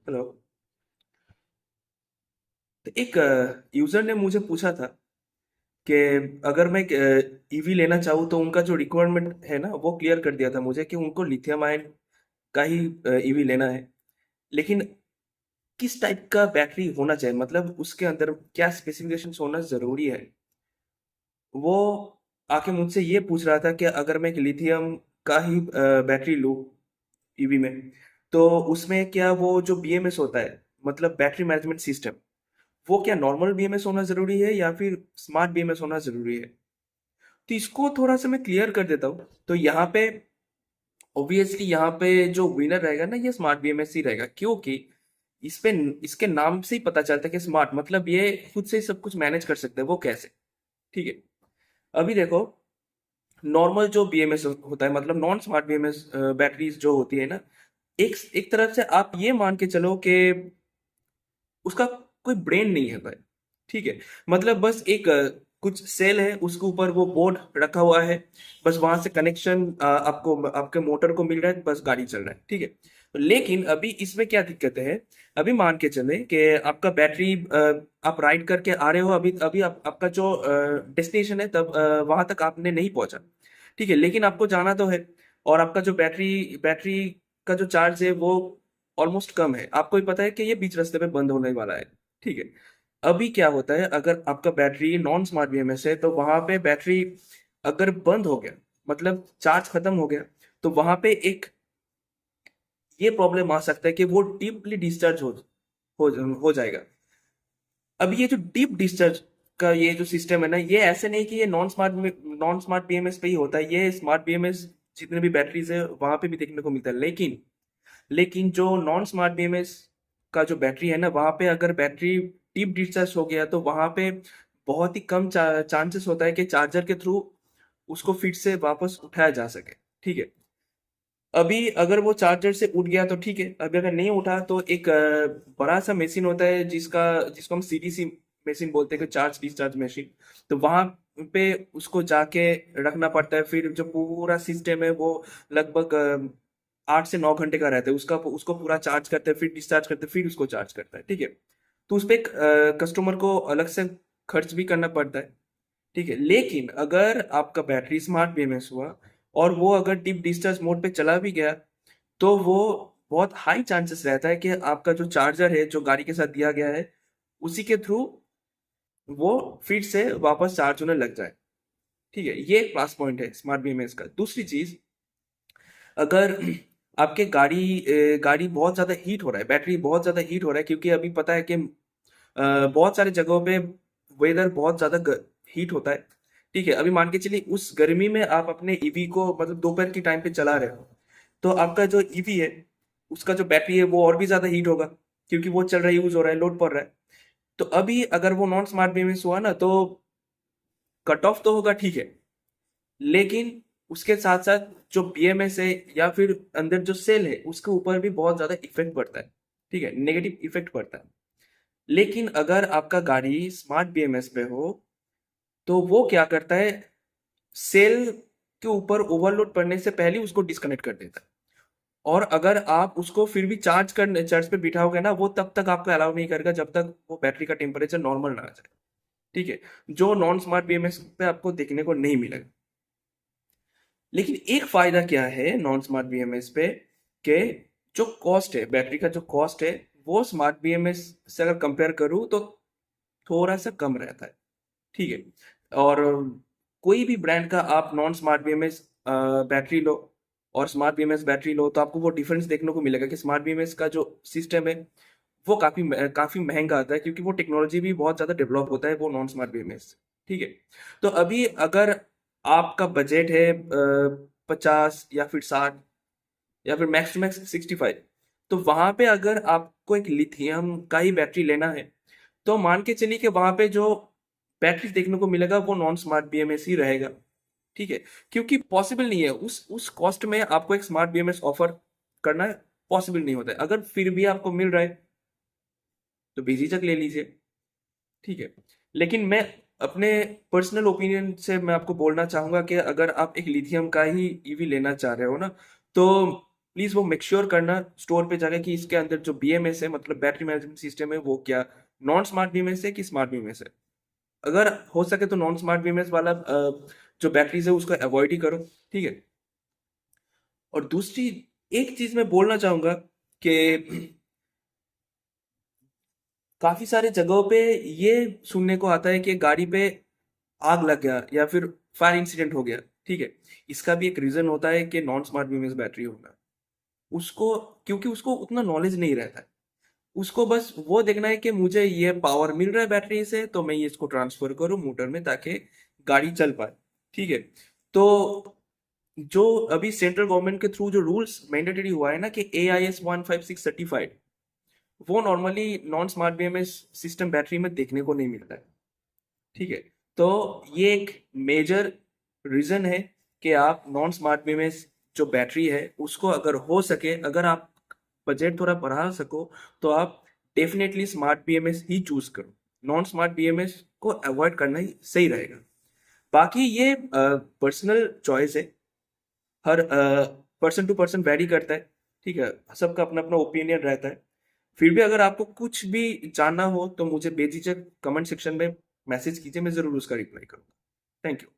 Hello. तो एक user ने मुझे पूछा था कि अगर मैं ईवी लेना चाहूँ तो उनका जो रिक्वायरमेंट है ना वो क्लियर कर दिया था मुझे कि उनको लिथियम आयन का ही ईवी लेना है। लेकिन किस टाइप का बैटरी होना चाहिए, मतलब उसके अंदर क्या स्पेसिफिकेशंस होना जरूरी है, वो आके मुझसे ये पूछ रहा था कि अगर मैं एक लिथियम का ही बैटरी लूँ ईवी में, तो उसमें क्या वो जो बीएमएस होता है, मतलब बैटरी मैनेजमेंट सिस्टम, वो क्या नॉर्मल बीएमएस होना जरूरी है या फिर स्मार्ट बीएमएस होना जरूरी है। तो इसको थोड़ा सा मैं क्लियर कर देता हूँ। तो यहाँ पे ऑब्वियसली यहाँ पे जो विनर रहेगा ना, ये स्मार्ट बीएमएस ही रहेगा, क्योंकि इस पे इसके नाम से ही पता चलता है कि स्मार्ट मतलब ये खुद से ही सब कुछ मैनेज कर सकते हैं। वो कैसे? ठीक है, अभी देखो, नॉर्मल जो बीएमएस होता है, मतलब नॉन स्मार्ट बीएमएस बैटरीज जो होती है ना, एक एक तरफ से आप ये मान के चलो कि उसका कोई ब्रेन नहीं है भाई। ठीक है, मतलब बस एक कुछ सेल है, उसके ऊपर वो बोर्ड रखा हुआ है, बस वहां से कनेक्शन आपको आपके मोटर को मिल रहा है, बस गाड़ी चल रहा है। ठीक है, लेकिन अभी इसमें क्या दिक्कत है? अभी मान के चले कि आपका बैटरी आप राइड करके आ रहे हो, अभी अभी आपका जो डेस्टिनेशन है तब वहां तक आपने नहीं पहुंचा। ठीक है, लेकिन आपको जाना तो है, और आपका जो बैटरी बैटरी का जो चार्ज है वो ऑलमोस्ट कम है, आपको भी पता है कि ये बीच रास्ते पे बंद होने वाला है। ठीक है, अभी क्या होता है, अगर आपका बैटरी नॉन स्मार्ट बीएमएस है तो वहां पे बैटरी अगर बंद हो गया, मतलब चार्ज खत्म हो गया, तो वहां पे एक ये प्रॉब्लम आ सकता है कि वो डीपली डिस्चार्ज हो हो जाएगा। अब ये जो डीप डिस्चार्ज का ये जो सिस्टम है ना, ये ऐसे नहीं कि ये नॉन स्मार्ट बीएमएस पे ही होता है, ये स्मार्ट बीएमएस जितने भी बैटरीज है वहां पे भी देखने को मिलता है। लेकिन जो नॉन स्मार्ट बीएमएस का जो बैटरी है ना, वहां पे अगर बैटरी डीप डिस्चार्ज हो गया तो वहां पे बहुत ही कम चांसेस होता है कि चार्जर के थ्रू उसको फिर से वापस उठाया जा सके। ठीक है, अभी अगर वो चार्जर से उठ गया तो ठीक है, अभी अगर नहीं उठा तो एक बड़ा सा मशीन होता है जिसको हम सीडीसी मशीन बोलते हैं, कि चार्ज डिस्चार्ज मशीन। तो वहां पे उसको जाके रखना पड़ता है, फिर जो पूरा सिस्टम है वो लगभग 8 से 9 घंटे का रहता है, उसका उसको पूरा चार्ज करते हैं, फिर डिस्चार्ज करते हैं, फिर उसको चार्ज करता है। ठीक है, तो उस पर एक कस्टमर को अलग से खर्च भी करना पड़ता है। ठीक है, लेकिन अगर आपका बैटरी स्मार्ट बीएमएस हुआ और वो अगर डीप डिस्चार्ज मोड पे चला भी गया, तो वो बहुत हाई चांसेस रहता है कि आपका जो चार्जर है जो गाड़ी के साथ दिया गया है, उसी के थ्रू वो फिर से वापस चार्ज होने लग जाए। ठीक है, ये एक प्लस पॉइंट है स्मार्ट बीएमएस का। दूसरी चीज, अगर आपके गाड़ी बहुत ज्यादा हीट हो रहा है, बैटरी बहुत ज्यादा हीट हो रहा है, क्योंकि अभी पता है कि बहुत सारे जगहों पे वेदर बहुत ज्यादा हीट होता है। ठीक है, अभी मान के चलिए उस गर्मी में आप अपने ईवी को मतलब दोपहर की टाइम पे चला रहे हो, तो आपका जो ईवी है उसका जो बैटरी है वो और भी ज्यादा हीट होगा, क्योंकि वो चल रहा है, यूज हो रहा है, लोड पड़ रहा है। तो अभी अगर वो नॉन स्मार्ट बीएमएस हुआ ना, तो कट ऑफ तो होगा, ठीक है, लेकिन उसके साथ साथ जो बीएमएस है या फिर अंदर जो सेल है उसके ऊपर भी बहुत ज्यादा इफेक्ट पड़ता है। ठीक है, नेगेटिव इफेक्ट पड़ता है। लेकिन अगर आपका गाड़ी स्मार्ट बीएमएस पे हो, तो वो क्या करता है, सेल के ऊपर ओवरलोड पड़ने से पहले उसको डिस्कनेक्ट कर देता है। और अगर आप उसको फिर भी चार्ज पे बिठाओगे ना, वो तब तक आपको अलाउ नहीं करेगा जब तक वो बैटरी का टेम्परेचर नॉर्मल ना आ जाए। ठीक है, जो नॉन स्मार्ट बीएमएस पे आपको देखने को नहीं मिलेगा। लेकिन एक फायदा क्या है नॉन स्मार्ट बीएमएस पे, कि जो कॉस्ट है, बैटरी का जो कॉस्ट है, वो स्मार्ट बीएमएस से अगर कंपेयर करूँ तो थोड़ा सा कम रहता है। ठीक है, और कोई भी ब्रांड का आप non smart BMS battery low और स्मार्ट बीएमएस बैटरी लो, तो आपको वो डिफरेंस देखने को मिलेगा कि स्मार्ट बीएमएस का जो सिस्टम है वो काफी महंगा आता है, क्योंकि वो टेक्नोलॉजी भी बहुत ज्यादा डेवलप होता है वो नॉन स्मार्ट बीएमएस। ठीक है, तो अभी अगर आपका बजट है 50 या फिर 60 या फिर मैक्स टू मैक्स 65, तो वहां पे अगर आपको एक लिथियम का ही बैटरी लेना है, तो मान के चलिए कि वहां पे जो बैटरी देखने को मिलेगा वो नॉन स्मार्ट बीएमएस ही रहेगा। ठीक है, क्योंकि पॉसिबल नहीं है उस कॉस्ट में आपको एक स्मार्ट बीएमएस ऑफर करना, पॉसिबल नहीं होता है। अगर फिर भी आपको मिल रहा है तो बेझिझक ले लीजिए। ठीक है, लेकिन मैं अपने पर्सनल ओपिनियन से मैं आपको बोलना चाहूंगा कि अगर आप एक लिथियम का ही ईवी लेना चाह रहे हो ना, तो प्लीज वो मेक श्योर करना स्टोर पे जाकर कि इसके अंदर जो BMS है, मतलब बैटरी मैनेजमेंट सिस्टम है, वो क्या नॉन स्मार्ट BMS है कि स्मार्ट BMS है। अगर हो सके तो नॉन स्मार्ट BMS वाला जो बैटरीज है उसको अवॉइड ही करो, ठीक है। और दूसरी एक चीज मैं बोलना चाहूंगा कि काफी सारे जगहों पे ये सुनने को आता है कि गाड़ी पे आग लग गया या फिर फायर इंसिडेंट हो गया, ठीक है। इसका भी एक रीजन होता है कि नॉन स्मार्ट BMS बैटरी होना। उसको क्योंकि उसको उतना नॉलेज नहीं रहता है, उसको बस वो देखना है कि मुझे ये पावर मिल रहा है बैटरी से, तो मैं ये इसको ट्रांसफर करूं मोटर में ताकि गाड़ी चल पाए, ठीक है। तो जो अभी सेंट्रल गवर्नमेंट के थ्रू जो रूल्स मैंडेटरी हुआ है ना कि AIS 156 सर्टिफाइड, वो normally non smart BMS system battery में देखने को नहीं मिलता है, ठीक है। तो ये एक मेजर रीजन है कि आप नॉन स्मार्ट BMS जो बैटरी है उसको अगर हो सके, अगर आप बजट थोड़ा बढ़ा सको, तो आप डेफिनेटली स्मार्ट BMS ही चूज करो। नॉन स्मार्ट BMS को अवॉइड करना ही सही रहेगा। बाकी ये पर्सनल चॉइस है, हर पर्सन टू पर्सन वेरी करता है, ठीक है। सबका अपना अपना ओपिनियन रहता है। फिर भी अगर आपको कुछ भी जानना हो तो मुझे बेझिझक कमेंट सेक्शन में मैसेज कीजिए, मैं जरूर उसका रिप्लाई करूंगा। Thank you.